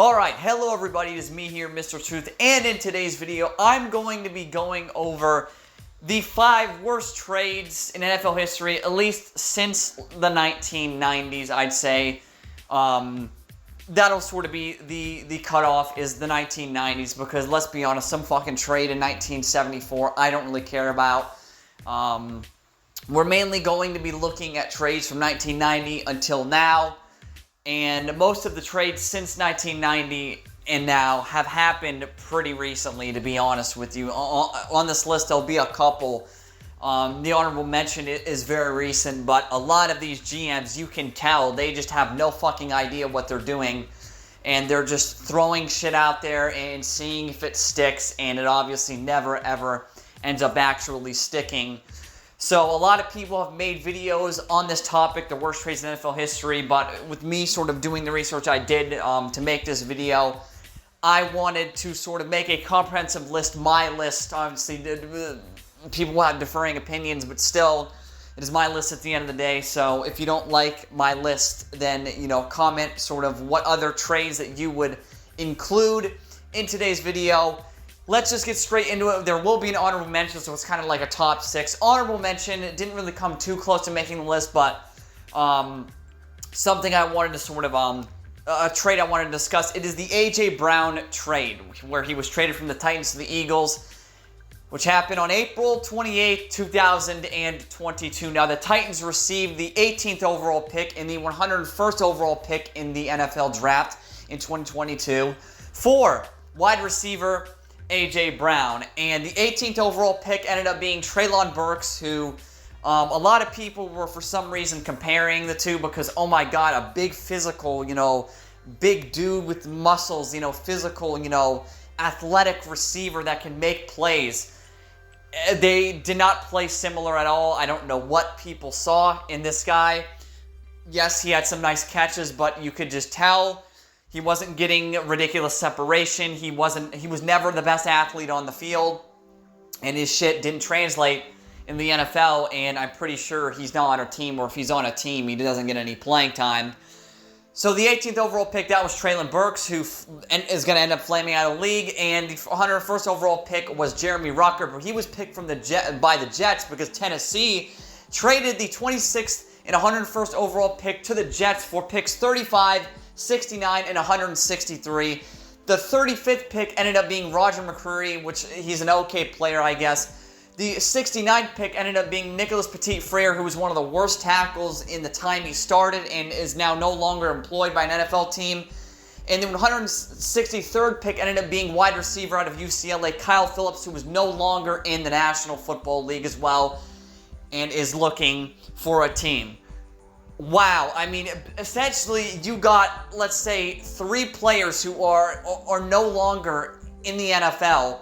Alright, hello everybody, it is me here, Mr. Truth, and in today's video, I'm going to be going over the 5 worst trades in NFL history, at least since the 1990s, I'd say. That'll sort of be the cutoff is the 1990s, because let's be honest, some fucking trade in 1974 I don't really care about. We're mainly going to be looking at trades from 1990 until now. And most of the trades since 1990 and now have happened pretty recently, to be honest with you. On this list, there'll be a couple. The honorable mention is very recent, but a lot of these GMs, you can tell, they just have no fucking idea what they're doing. And they're just throwing shit out there and seeing if it sticks, and it obviously never ever ends up actually sticking. So a lot of people have made videos on this topic, the worst trades in NFL history, but with me sort of doing the research I did to make this video, I wanted to sort of make a comprehensive list, my list. Obviously, people will have differing opinions, but still, it is my list at the end of the day. So if you don't like my list, then, you know, comment sort of what other trades that you would include in today's video. Let's just get straight into it. There will be an honorable mention, so it's kind of like a top 6. Honorable mention, it didn't really come too close to making the list, but something I wanted to sort of, a trade I wanted to discuss. It is the A.J. Brown trade, where he was traded from the Titans to the Eagles, which happened on April 28, 2022. Now, the Titans received the 18th overall pick and the 101st overall pick in the NFL draft in 2022 for wide receiver A.J. Brown, and the 18th overall pick ended up being Treylon Burks, who a lot of people were for some reason comparing the two because, oh my god, a big physical, you know, big dude with muscles, you know, physical, you know, athletic receiver that can make plays. They did not play similar at all. I don't know what people saw in this guy. Yes, he had some nice catches, but you could just tell he wasn't getting ridiculous separation. He was never the best athlete on the field, and his shit didn't translate in the NFL, and I'm pretty sure he's not on a team, or if he's on a team, he doesn't get any playing time. So the 18th overall pick, that was Treylon Burks, who is going to end up flaming out of the league, and the 101st overall pick was Jeremy Rucker, but he was picked from by the Jets because Tennessee traded the 26th and 101st overall pick to the Jets for picks 35, 69, and 163. The 35th pick ended up being Roger McCreary, which he's an okay player, I guess. The 69th pick ended up being Nicholas Petit-Frere, who was one of the worst tackles in the time he started and is now no longer employed by an NFL team. And the 163rd pick ended up being wide receiver out of UCLA, Kyle Phillips, who was no longer in the National Football League as well and is looking for a team. Wow, I mean, essentially you got, let's say, 3 players who are no longer in the NFL,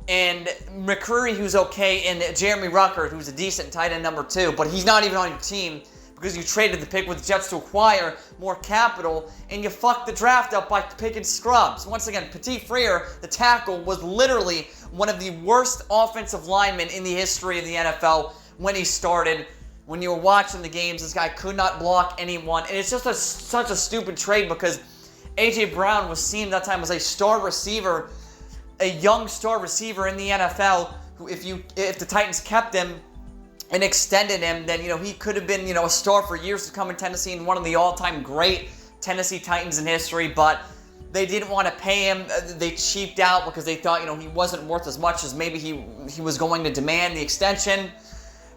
and McCreary, who's okay, and Jeremy Rucker, who's a decent tight end number 2, but he's not even on your team because you traded the pick with the Jets to acquire more capital, and you fucked the draft up by picking scrubs. Once again, Petit-Frere, the tackle, was literally one of the worst offensive linemen in the history of the NFL when he started. When you were watching the games, this guy could not block anyone. And it's just such a stupid trade because A.J. Brown was seen at that time as a star receiver, a young star receiver in the NFL, who if the Titans kept him and extended him, then, you know, he could have been, you know, a star for years to come in Tennessee and one of the all-time great Tennessee Titans in history, but they didn't want to pay him. They cheaped out because they thought, you know, he wasn't worth as much as maybe he was going to demand the extension.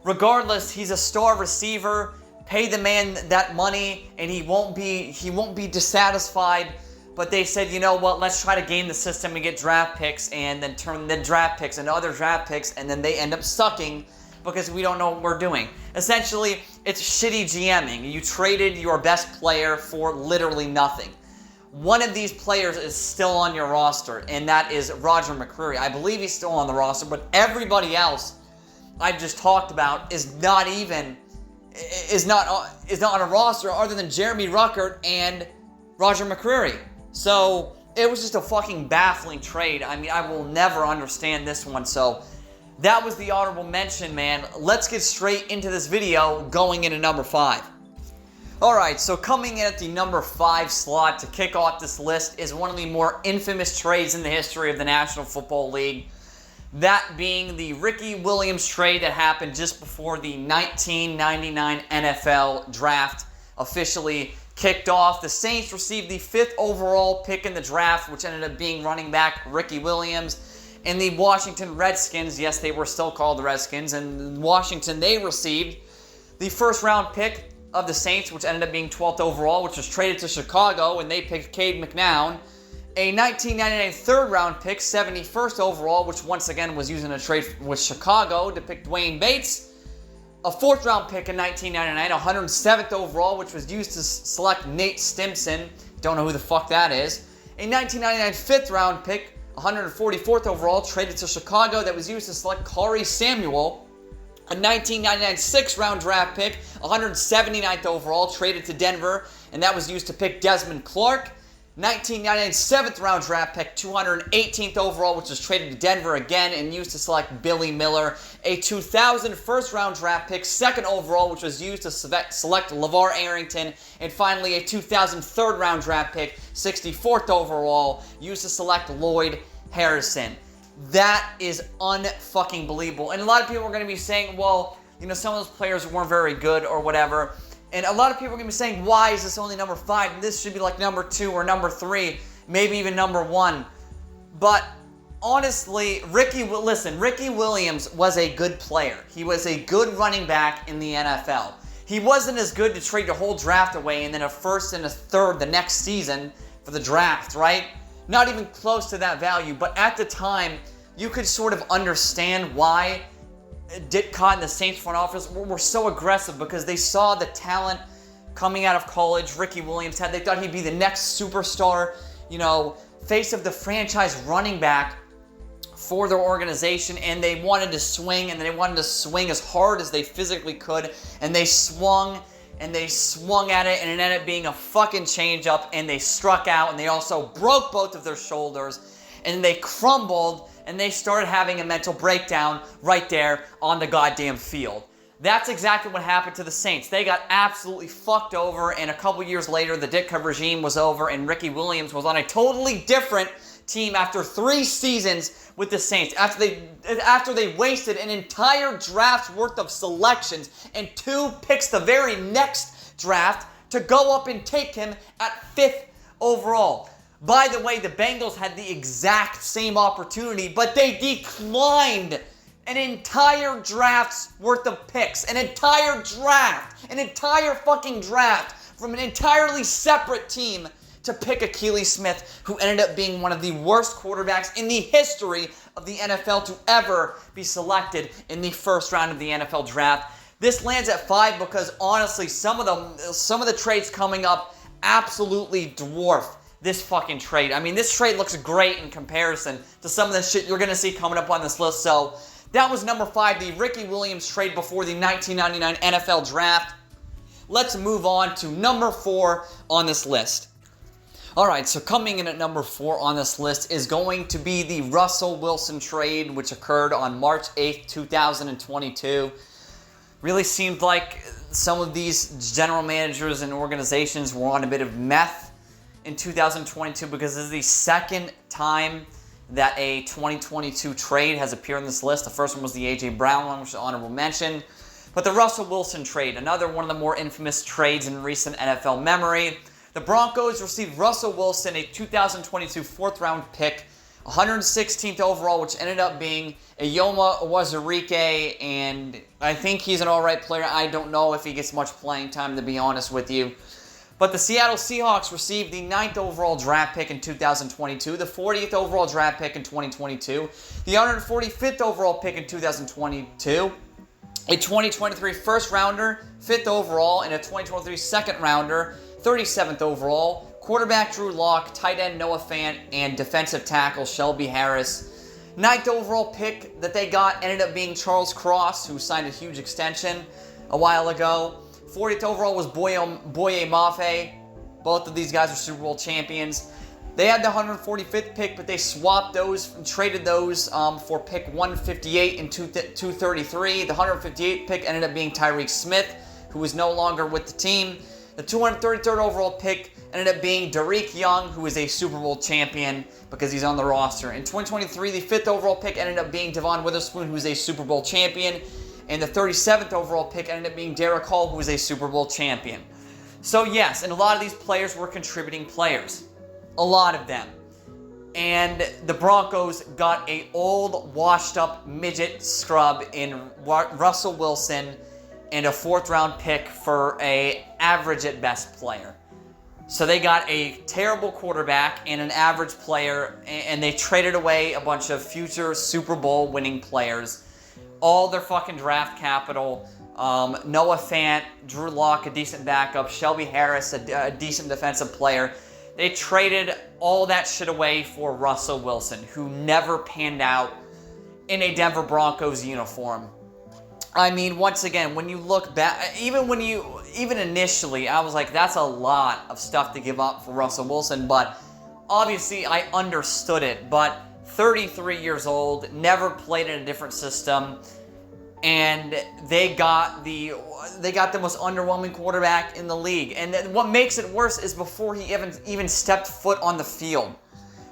Regardless, he's a star receiver. Pay the man that money, and he won't be dissatisfied. But they said, you know what? Let's try to game the system and get draft picks, and then turn the draft picks into other draft picks, and then they end up sucking because we don't know what we're doing. Essentially, it's shitty GMing. You traded your best player for literally nothing. One of these players is still on your roster, and that is Roger McCreary. I believe he's still on the roster, but everybody else I've just talked about is not on a roster other than Jeremy Rucker and Roger McCreary. So it was just a fucking baffling trade. I mean, I will never understand this one. So that was the honorable mention, man. Let's get straight into this video going into number 5. Alright, so coming in at the number 5 slot to kick off this list is one of the more infamous trades in the history of the National Football League. That being the Ricky Williams trade that happened just before the 1999 NFL Draft officially kicked off. The Saints received the 5th overall pick in the draft, which ended up being running back Ricky Williams. And the Washington Redskins, yes, they were still called the Redskins, and Washington, they received the 1st round pick of the Saints, which ended up being 12th overall, which was traded to Chicago, and they picked Cade McNown. A 1999 3rd round pick, 71st overall, which once again was used in a trade with Chicago to pick Dwayne Bates. A 4th round pick in 1999, 107th overall, which was used to select Nate Stimson. Don't know who the fuck that is. A 1999 5th round pick, 144th overall, traded to Chicago, that was used to select Corey Samuel. A 1999 6th round draft pick, 179th overall, traded to Denver, and that was used to pick Desmond Clark. 1999 7th round draft pick, 218th overall, which was traded to Denver again and used to select Billy Miller. A 2000 1st round draft pick, 2nd overall, which was used to select LeVar Arrington. And finally, a 2000 3rd round draft pick, 64th overall, used to select Lloyd Harrison. That is unfucking believable. And a lot of people are going to be saying, well, you know, some of those players weren't very good or whatever. And a lot of people are going to be saying, why is this only number 5? This should be like number 2 or number 3, maybe even number 1. But honestly, Ricky Williams was a good player. He was a good running back in the NFL. He wasn't as good to trade the whole draft away and then a 1st and a 3rd the next season for the draft, right? Not even close to that value, but at the time, you could sort of understand why Ditcott and the Saints front office were so aggressive, because they saw the talent coming out of college Ricky Williams had. They thought he'd be the next superstar, you know, face of the franchise running back for their organization, and they wanted to swing, and they wanted to swing as hard as they physically could, and they swung at it, and it ended up being a fucking change-up, and they struck out, and they also broke both of their shoulders, and they crumbled, and they started having a mental breakdown right there on the goddamn field. That's exactly what happened to the Saints. They got absolutely fucked over, and a couple years later, the Ditka regime was over, and Ricky Williams was on a totally different team after 3 seasons with the Saints. After they wasted an entire draft's worth of selections and 2 picks the very next draft to go up and take him at 5th overall. By the way, the Bengals had the exact same opportunity, but they declined an entire draft's worth of picks. An entire fucking draft from an entirely separate team to pick Akili Smith, who ended up being one of the worst quarterbacks in the history of the NFL to ever be selected in the 1st round of the NFL draft. This lands at 5 because honestly, some of the trades coming up absolutely dwarf this fucking trade. I mean, this trade looks great in comparison to some of the shit you're going to see coming up on this list. So that was number 5, the Ricky Williams trade before the 1999 NFL Draft. Let's move on to number 4 on this list. Alright, so coming in at number 4 on this list is going to be the Russell Wilson trade, which occurred on March 8th, 2022. Really seemed like some of these general managers and organizations were on a bit of meth in 2022, because this is the 2nd time that a 2022 trade has appeared on this list. The first one was the A.J. Brown one, which is an honorable mention. But the Russell Wilson trade, another one of the more infamous trades in recent NFL memory. The Broncos received Russell Wilson, a 2022 4th round pick, 116th overall, which ended up being Ayoma Wazirike, and I think he's an alright player. I don't know if he gets much playing time, to be honest with you. But the Seattle Seahawks received the 9th overall draft pick in 2022, the 40th overall draft pick in 2022, the 145th overall pick in 2022, a 2023 first rounder, 5th overall, and a 2023 second rounder, 37th overall, quarterback Drew Lock, tight end Noah Fant, and defensive tackle Shelby Harris. 9th overall pick that they got ended up being Charles Cross, who signed a huge extension a while ago. 40th overall was Boye Mafe. Both of these guys are Super Bowl champions. They had the 145th pick, but they swapped those and traded those for pick 158 and 233. The 158th pick ended up being Tyreek Smith, who was no longer with the team. The 233rd overall pick ended up being Derek Young, who is a Super Bowl champion because he's on the roster. In 2023, the 5th overall pick ended up being Devon Witherspoon, who is a Super Bowl champion. And the 37th overall pick ended up being Derek Hall, who is a Super Bowl champion. So yes, and a lot of these players were contributing players. A lot of them. And the Broncos got a old, washed-up midget scrub in Russell Wilson and a 4th-round pick for a average-at-best player. So they got a terrible quarterback and an average player, and they traded away a bunch of future Super Bowl winning players. All their fucking draft capital. Noah Fant, Drew Lock, a decent backup, Shelby Harris, a decent defensive player. They traded all that shit away for Russell Wilson, who never panned out in a Denver Broncos uniform. I mean, once again, when you look back, even initially, I was like, that's a lot of stuff to give up for Russell Wilson, but obviously I understood it. But 33 years old, never played in a different system, and they got the most underwhelming quarterback in the league. And what makes it worse is before he even stepped foot on the field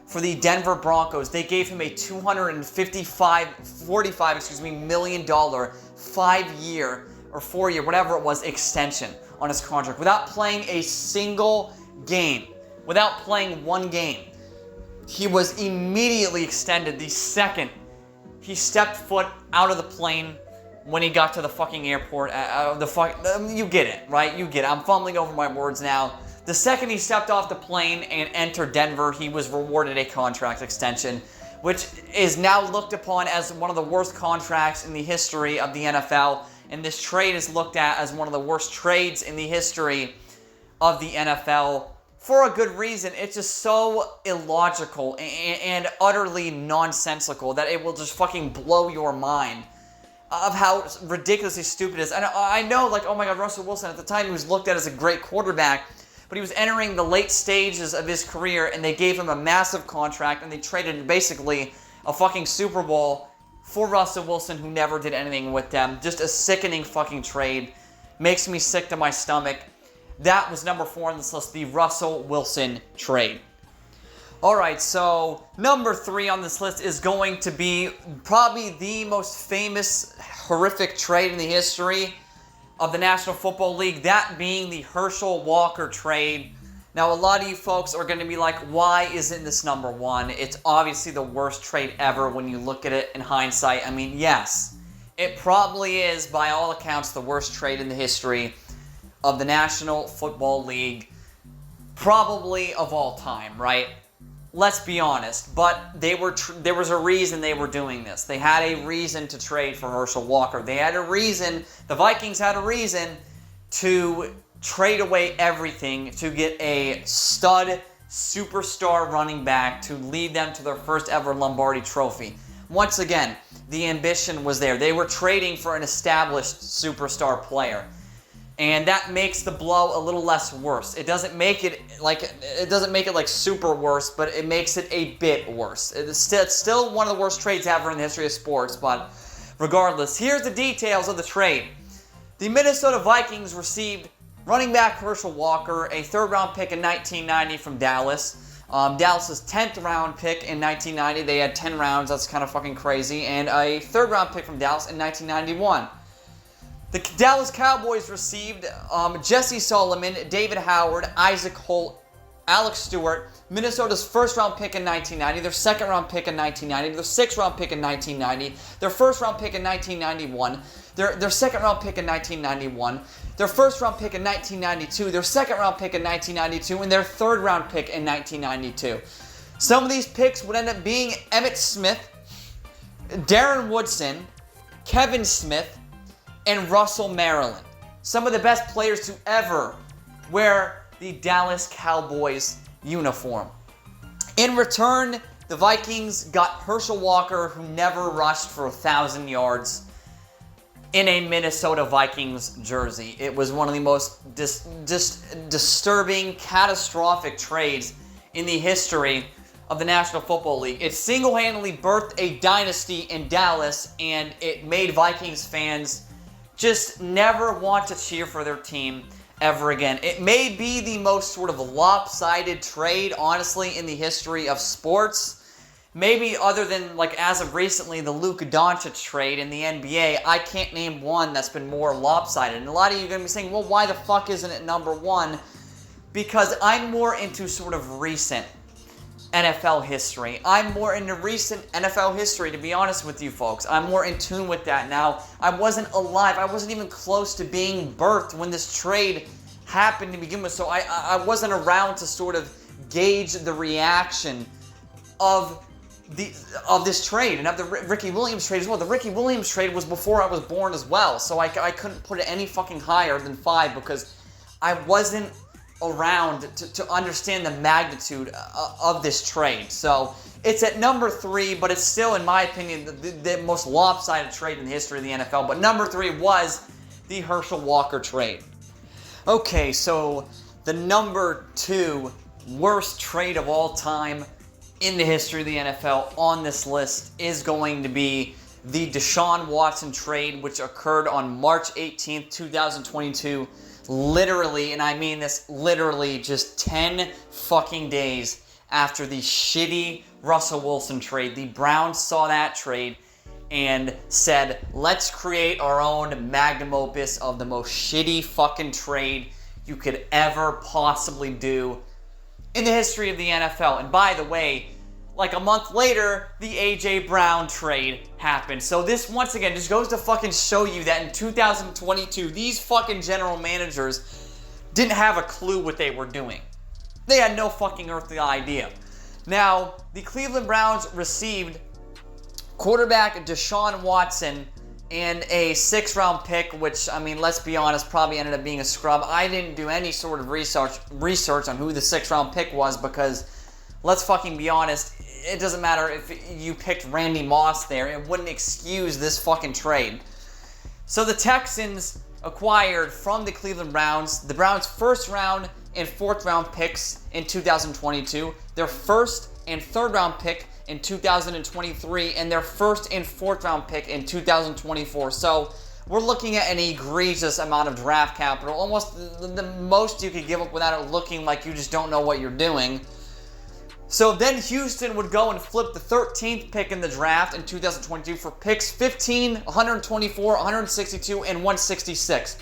for the Denver Broncos, they gave him a $45 million 5-year or 4-year, whatever it was, extension on his contract without playing a single game, without playing one game. He was immediately extended the second he stepped foot out of the plane when he got to the fucking airport. You get it, right? You get it. I'm fumbling over my words now. The second he stepped off the plane and entered Denver, he was rewarded a contract extension, which is now looked upon as one of the worst contracts in the history of the NFL. And this trade is looked at as one of the worst trades in the history of the NFL for a good reason. It's just so illogical and utterly nonsensical that it will just fucking blow your mind of how ridiculously stupid it is. And I know, like, oh my God, Russell Wilson, at the time he was looked at as a great quarterback, but he was entering the late stages of his career, and they gave him a massive contract, and they traded basically a fucking Super Bowl for Russell Wilson, who never did anything with them. Just a sickening fucking trade. Makes me sick to my stomach. That was number 4 on this list, the Russell Wilson trade. Alright, so number 3 on this list is going to be probably the most famous, horrific trade in the history of the National Football League, that being the Herschel Walker trade. Now, a lot of you folks are going to be like, why isn't this number 1? It's obviously the worst trade ever when you look at it in hindsight. I mean, yes, it probably is, by all accounts, the worst trade in the history of the National Football League, probably of all time, right? Let's be honest, but there was a reason they were doing this. They had a reason to trade for Herschel Walker. They had a reason, the Vikings had a reason to trade away everything to get a stud superstar running back to lead them to their first ever Lombardi trophy. Once again, the ambition was there. They were trading for an established superstar player. And that makes the blow a little less worse. It doesn't make it like super worse, but it makes it a bit worse. It's still one of the worst trades ever in the history of sports, but regardless, here's the details of the trade. The Minnesota Vikings received running back Herschel Walker, a 3rd-round pick in 1990 from Dallas. Dallas's 10th round pick in 1990. They had 10 rounds. That's kind of fucking crazy. And a 3rd-round pick from Dallas in 1991. The Dallas Cowboys received Jesse Solomon, David Howard, Isaac Holt, Alex Stewart, Minnesota's 1st-round pick in 1990, their 2nd-round pick in 1990, their 6th-round pick in 1990, their 1st-round pick in 1991, their 2nd-round pick in 1991, their 1st-round pick in 1992, their 2nd-round pick in 1992, and their 3rd-round pick in 1992. Some of these picks would end up being Emmitt Smith, Darren Woodson, Kevin Smith, and Russell Maryland. Some of the best players to ever wear the Dallas Cowboys uniform. In return, the Vikings got Herschel Walker, who never rushed for 1,000 yards, in a Minnesota Vikings jersey. It was one of the most disturbing, catastrophic trades in the history of the National Football League. It single-handedly birthed a dynasty in Dallas, and it made Vikings fans just never want to cheer for their team ever again. It may be the most sort of lopsided trade, honestly, in the history of sports. Maybe other than, like, as of recently, the Luka Doncic trade in the NBA, I can't name one that's been more lopsided. And a lot of you are going to be saying, well, why the fuck isn't it number one? Because I'm more into sort of recent NFL history. I'm more into recent NFL history, to be honest with you folks. I'm more in tune with that now. I wasn't alive. I wasn't even close to being birthed when this trade happened to begin with. So I wasn't around to sort of gauge the reaction of this trade and of the Ricky Williams trade as well. The Ricky Williams trade was before I was born as well, so I couldn't put it any fucking higher than 5 because I wasn't around to understand the magnitude of this trade. So it's at number 3, but it's still, in my opinion, the most lopsided trade in the history of the NFL. But number 3 was the Herschel Walker trade. Okay, so the number 2 worst trade of all time in the history of the NFL on this list is going to be the Deshaun Watson trade, which occurred on March 18th, 2022. Literally, and I mean this literally, just 10 fucking days after the shitty Russell Wilson trade. The Browns saw that trade and said, let's create our own magnum opus of the most shitty fucking trade you could ever possibly do in the history of the NFL. And by the way, like a month later, the A.J. Brown trade happened. So this, once again, just goes to fucking show you that in 2022, these fucking general managers didn't have a clue what they were doing. They had no fucking earthly idea. Now, the Cleveland Browns received quarterback Deshaun Watson and a 6th-round pick, which, I mean, let's be honest, probably ended up being a scrub. I didn't do any sort of research on who the 6th-round pick was because, let's fucking be honest, it doesn't matter if you picked Randy Moss there. It wouldn't excuse this fucking trade. So the Texans acquired from the Cleveland Browns the Browns' 1st-round and 4th-round picks in 2022, their 1st and 3rd-round pick in 2023, and their 1st and 4th-round pick in 2024. So we're looking at an egregious amount of draft capital, almost the most you could give up without it looking like you just don't know what you're doing. So then Houston would go and flip the 13th pick in the draft in 2022 for picks 15, 124, 162, and 166.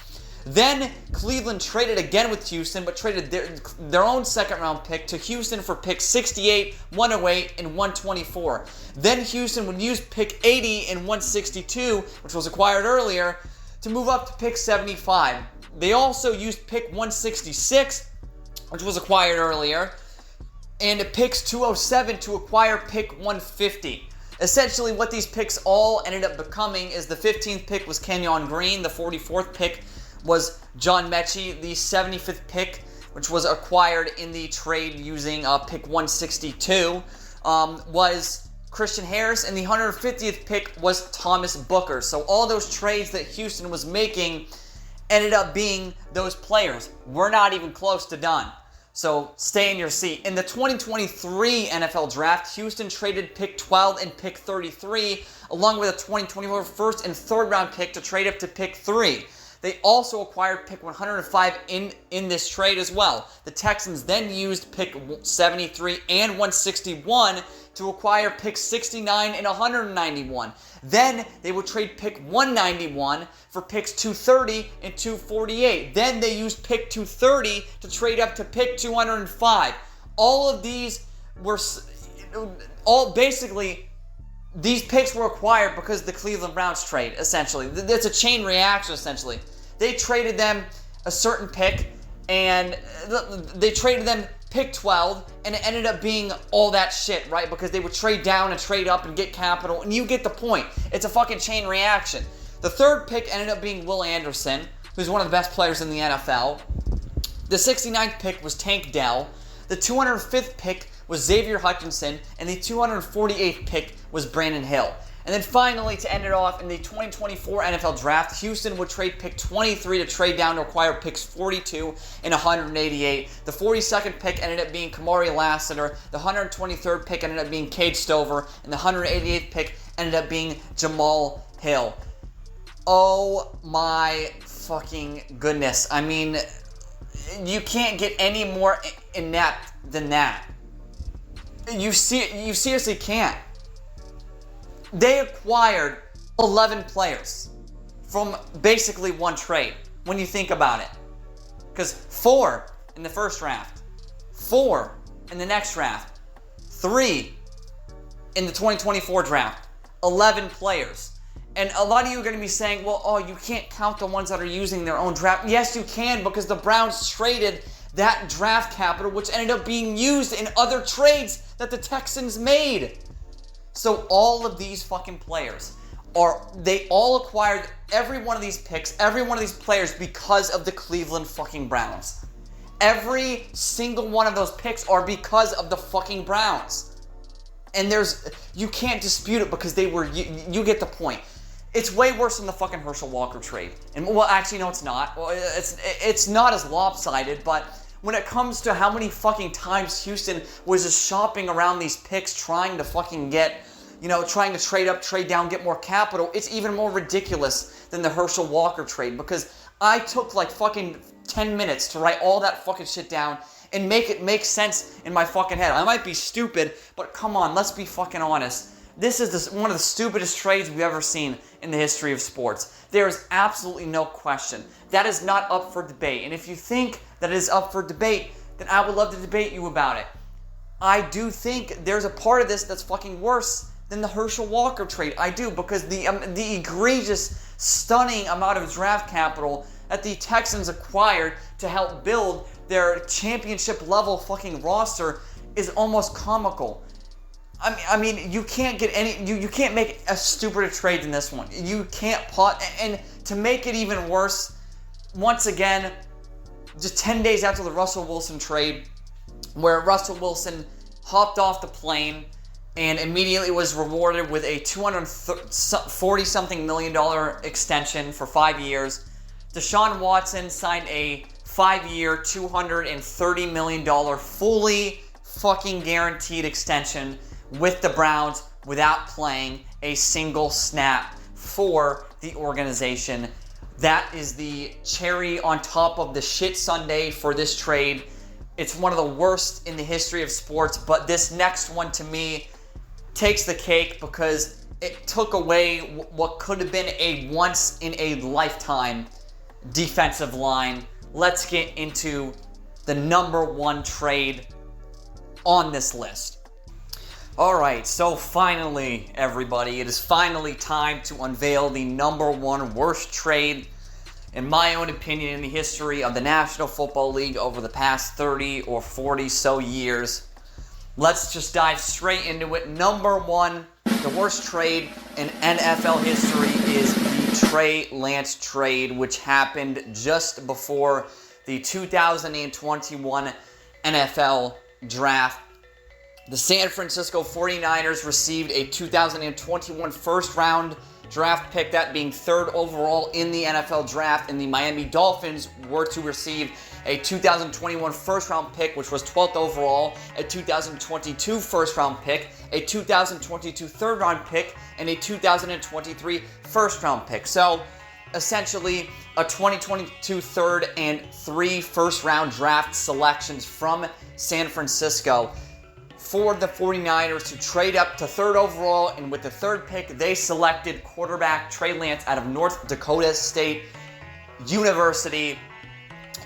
Then Cleveland traded again with Houston, but traded their own 2nd-round pick to Houston for picks 68, 108, and 124. Then Houston would use pick 80 and 162, which was acquired earlier, to move up to pick 75. They also used pick 166, which was acquired earlier, and picks 207 to acquire pick 150. Essentially, what these picks all ended up becoming is the 15th pick was Kenyon Green, the 44th pick was John Mechie, the 75th pick, which was acquired in the trade using pick 162, was Christian Harris, and the 150th pick was Thomas Booker. So all those trades that Houston was making ended up being those players. We're not even close to done. So stay in your seat. In the 2023 NFL Draft, Houston traded pick 12 and pick 33, along with a 2024 1st and 3rd round pick to trade up to pick 3. They also acquired pick 105 in this trade as well. The Texans then used pick 73 and 161 to acquire pick 69 and 191. Then they would trade pick 191 for picks 230 and 248. Then they used pick 230 to trade up to pick 205. All of these were these picks were acquired because of the Cleveland Browns trade, essentially. It's a chain reaction, essentially. They traded them a certain pick, and they traded them pick 12, and it ended up being all that shit, right? Because they would trade down and trade up and get capital, and you get the point. It's a fucking chain reaction. The 3rd pick ended up being Will Anderson, who's one of the best players in the NFL. The 69th pick was Tank Dell. The 205th pick was Xavier Hutchinson, and the 248th pick was Brandon Hill. And then finally, to end it off, in the 2024 NFL Draft, Houston would trade pick 23 to trade down to acquire picks 42 and 188. The 42nd pick ended up being Kamari Lassiter. The 123rd pick ended up being Cade Stover. And the 188th pick ended up being Jamal Hill. Oh my fucking goodness. I mean, You can't get any more inept than that. You seriously can't. They acquired 11 players from basically one trade, when you think about it. Because 4 in the first draft, 4 in the next draft, 3 in the 2024 draft, 11 players. And a lot of you are going to be saying, well, oh, you can't count the ones that are using their own draft. Yes, you can, because the Browns traded that draft capital, which ended up being used in other trades that the Texans made. So all of these fucking players they all acquired every one of these picks, every one of these players because of the Cleveland fucking Browns. Every single one of those picks are because of the fucking Browns. And you can't dispute it because you get the point. It's way worse than the fucking Herschel Walker trade. And well, actually, no, it's not. Well, it's not as lopsided, but when it comes to how many fucking times Houston was just shopping around these picks trying to fucking get, trying to trade up, trade down, get more capital, it's even more ridiculous than the Herschel Walker trade, because I took like fucking 10 minutes to write all that fucking shit down and make it make sense in my fucking head. I might be stupid, but come on, let's be fucking honest. This is one of the stupidest trades we've ever seen in the history of sports. There is absolutely no question. That is not up for debate. And if you think that it is up for debate, then I would love to debate you about it. I do think there's a part of this that's fucking worse than the Herschel Walker trade. I do, because the egregious, stunning amount of draft capital that the Texans acquired to help build their championship level fucking roster is almost comical. I mean, you can't get you can't make a stupider trade than this one. You can't and to make it even worse, once again, just 10 days after the Russell Wilson trade, where Russell Wilson hopped off the plane and immediately was rewarded with a $240-something million extension for 5 years. Deshaun Watson signed a 5-year, $230 million fully fucking guaranteed extension with the Browns without playing a single snap for the organization. That is the cherry on top of the shit sundae for this trade. It's one of the worst in the history of sports, but this next one to me takes the cake because it took away what could have been a once-in-a-lifetime defensive line. Let's get into the number one trade on this list. Alright, so finally, everybody, it is finally time to unveil the number one worst trade, in my own opinion, in the history of the National Football League over the past 30 or 40 so years. Let's just dive straight into it. Number one, the worst trade in NFL history is the Trey Lance trade, which happened just before the 2021 NFL Draft. The San Francisco 49ers received a 2021 first-round draft pick, that being 3rd overall in the NFL Draft, and the Miami Dolphins were to receive a 2021 first-round pick, which was 12th overall, a 2022 first-round pick, a 2022 third-round pick, and a 2023 first-round pick. So, essentially, a 2022 third and 3 first-round draft selections from San Francisco for the 49ers to trade up to 3rd overall, and with the 3rd pick, they selected quarterback Trey Lance out of North Dakota State University,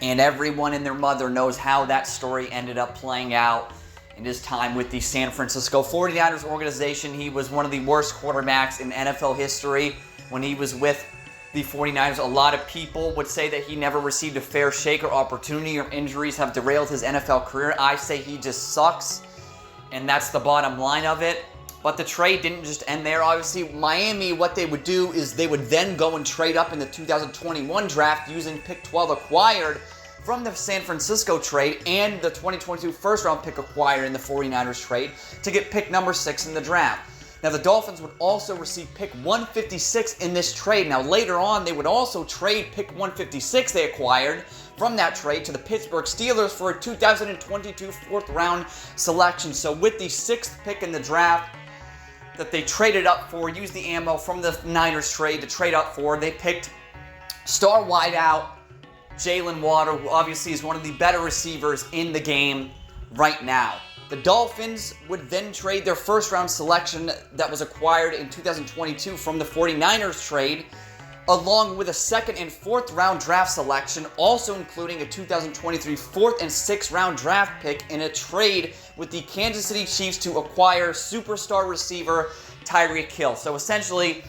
and everyone and their mother knows how that story ended up playing out in his time with the San Francisco 49ers organization. He was one of the worst quarterbacks in NFL history when he was with the 49ers. A lot of people would say that he never received a fair shake or opportunity, or injuries have derailed his NFL career. I say he just sucks, and that's the bottom line of it. But the trade didn't just end there. Obviously, Miami, what they would do is they would then go and trade up in the 2021 draft using pick 12 acquired from the San Francisco trade and the 2022 first-round pick acquired in the 49ers trade to get pick number 6 in the draft. Now, the Dolphins would also receive pick 156 in this trade. Now, later on, they would also trade pick 156 they acquired from that trade to the Pittsburgh Steelers for a 2022 fourth-round selection. So with the 6th pick in the draft that they traded up for, used the ammo from the Niners trade to trade up for, they picked star wideout Jalen Waddle, who obviously is one of the better receivers in the game right now. The Dolphins would then trade their first-round selection that was acquired in 2022 from the 49ers trade, along with a second and fourth round draft selection, also including a 2023 fourth and sixth round draft pick in a trade with the Kansas City Chiefs to acquire superstar receiver Tyreek Hill. So essentially,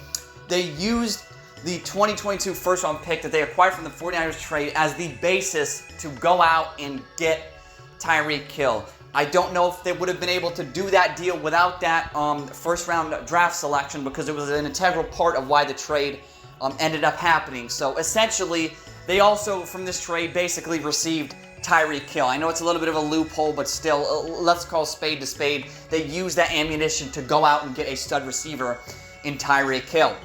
they used the 2022 first round pick that they acquired from the 49ers trade as the basis to go out and get Tyreek Hill. I don't know if they would have been able to do that deal without that first round draft selection, because it was an integral part of why the trade ended up happening. So essentially, they also, from this trade, basically received Tyreek Hill. I know it's a little bit of a loophole, but still, let's call spade to spade. They used that ammunition to go out and get a stud receiver in Tyreek Hill.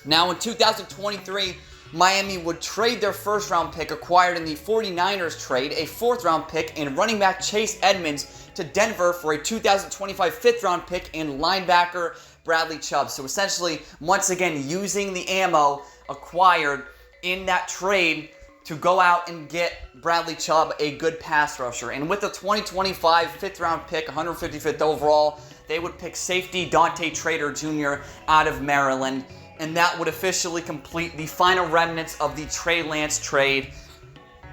Now, in 2023, Miami would trade their first-round pick acquired in the 49ers trade, a fourth-round pick, and running back Chase Edmonds to Denver for a 2025 fifth-round pick and linebacker Bradley Chubb. So essentially, once again, using the ammo acquired in that trade to go out and get Bradley Chubb, a good pass rusher. And with the 2025 fifth-round pick, 155th overall, they would pick safety Dante Trader Jr. out of Maryland. And that would officially complete the final remnants of the Trey Lance trade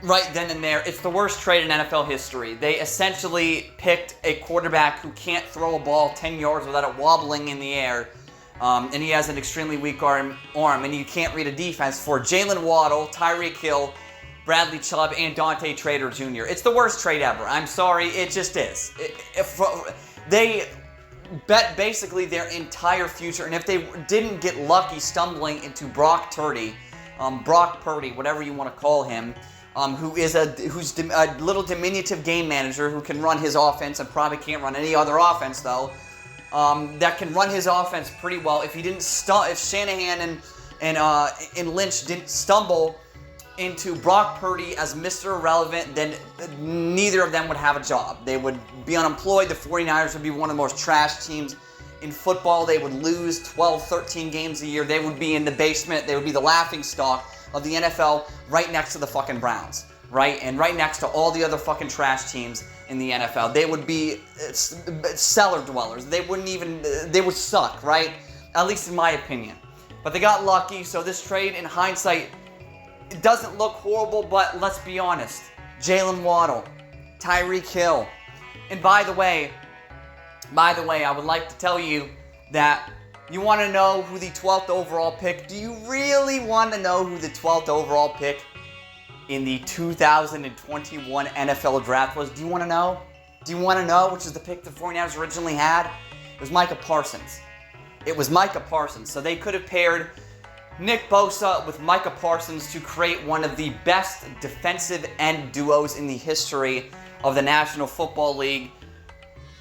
right then and there. It's the worst trade in NFL history. They essentially picked a quarterback who can't throw a ball 10 yards without it wobbling in the air. And he has an extremely weak arm, and you can't read a defense for Jalen Waddle, Tyreek Hill, Bradley Chubb, and Dante Trader Jr. It's the worst trade ever. I'm sorry, it just is. They bet basically their entire future, and if they didn't get lucky stumbling into Brock Purdy, whatever you want to call him, who's a little diminutive game manager who can run his offense and probably can't run any other offense though, that can run his offense pretty well. If if Shanahan and Lynch didn't stumble into Brock Purdy as Mr. Irrelevant, then neither of them would have a job. They would be unemployed. The 49ers would be one of the most trash teams in football. They would lose 12, 13 games a year. They would be in the basement. They would be the laughingstock of the NFL, right next to the fucking Browns, right? And right next to all the other fucking trash teams in the NFL. They would be cellar dwellers. They would suck, right? At least in my opinion. But they got lucky, so this trade, in hindsight, it doesn't look horrible, but let's be honest. Jalen Waddle, Tyreek Hill. And by the way, I would like to tell you that you want to know who the 12th overall pick? Do you really want to know who the 12th overall pick in the 2021 NFL Draft was? Do you want to know? Do you want to know which is the pick the 49ers originally had? It was Micah Parsons. It was Micah Parsons. So they could have paired Nick Bosa with Micah Parsons to create one of the best defensive end duos in the history of the National Football League.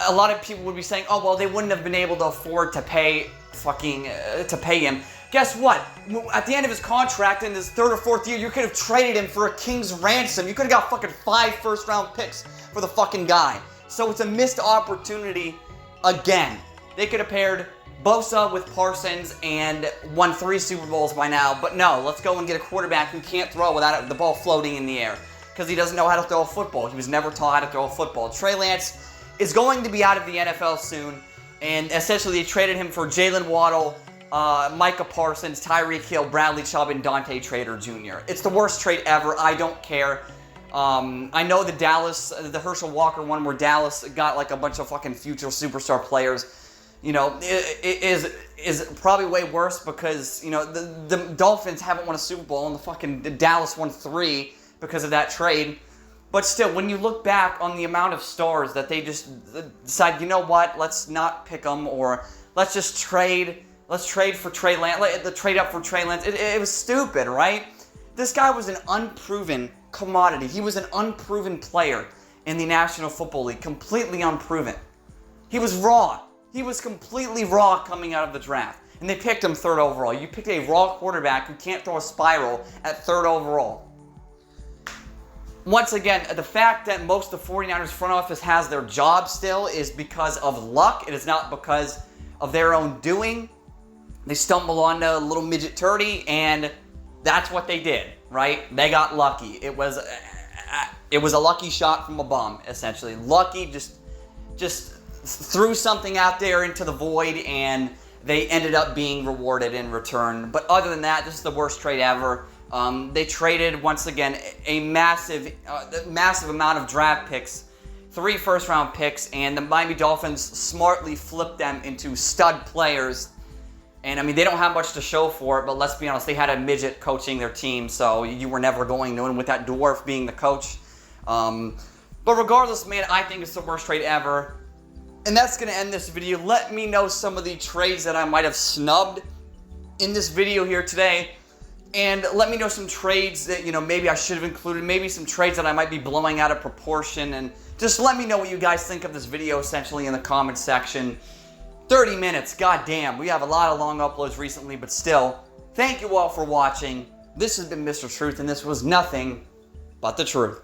A lot of people would be saying, oh, well, they wouldn't have been able to afford to pay him. Guess what? At the end of his contract in his third or fourth year, you could have traded him for a king's ransom. You could have got fucking 5 first-round picks for the fucking guy. So it's a missed opportunity again. They could have paired Bosa with Parsons and won 3 Super Bowls by now. But no, let's go and get a quarterback who can't throw without the ball floating in the air, because he doesn't know how to throw a football. He was never taught how to throw a football. Trey Lance is going to be out of the NFL soon, and essentially they traded him for Jalen Waddle, Micah Parsons, Tyreek Hill, Bradley Chubb, and Dante Trader Jr. It's the worst trade ever. I don't care. I know the Herschel Walker one where Dallas got like a bunch of fucking future superstar players, you know, it is probably way worse because, you know, the Dolphins haven't won a Super Bowl and the fucking Dallas won 3 because of that trade. But still, when you look back on the amount of stars that they just decide, you know what, let's not pick them, or let's just trade. Let's trade for Trey Lance. The trade up for Trey Lance. It was stupid, right? This guy was an unproven commodity. He was an unproven player in the National Football League. Completely unproven. He was raw. He was completely raw coming out of the draft. And they picked him 3rd overall. You picked a raw quarterback who can't throw a spiral at 3rd overall. Once again, the fact that most of the 49ers front office has their job still is because of luck. It is not because of their own doing. They stumbled onto little midget Turdy, and that's what they did. right? They got lucky. It was a lucky shot from a bum, essentially. Lucky, just threw something out there into the void, and they ended up being rewarded in return. But other than that, this is the worst trade ever. They traded, once again, a massive amount of draft picks, 3 first-round picks, and the Miami Dolphins smartly flipped them into stud players. And, I mean, they don't have much to show for it, but let's be honest, they had a midget coaching their team, so you were never going to win with that dwarf being the coach. But regardless, man, I think it's the worst trade ever. And that's going to end this video. Let me know some of the trades that I might have snubbed in this video here today. And let me know some trades that, maybe I should have included. Maybe some trades that I might be blowing out of proportion. And just let me know what you guys think of this video, essentially, in the comment section. 30 minutes, goddamn. We have a lot of long uploads recently, but still. Thank you all for watching. This has been Mr. Truth, and this was nothing but the truth.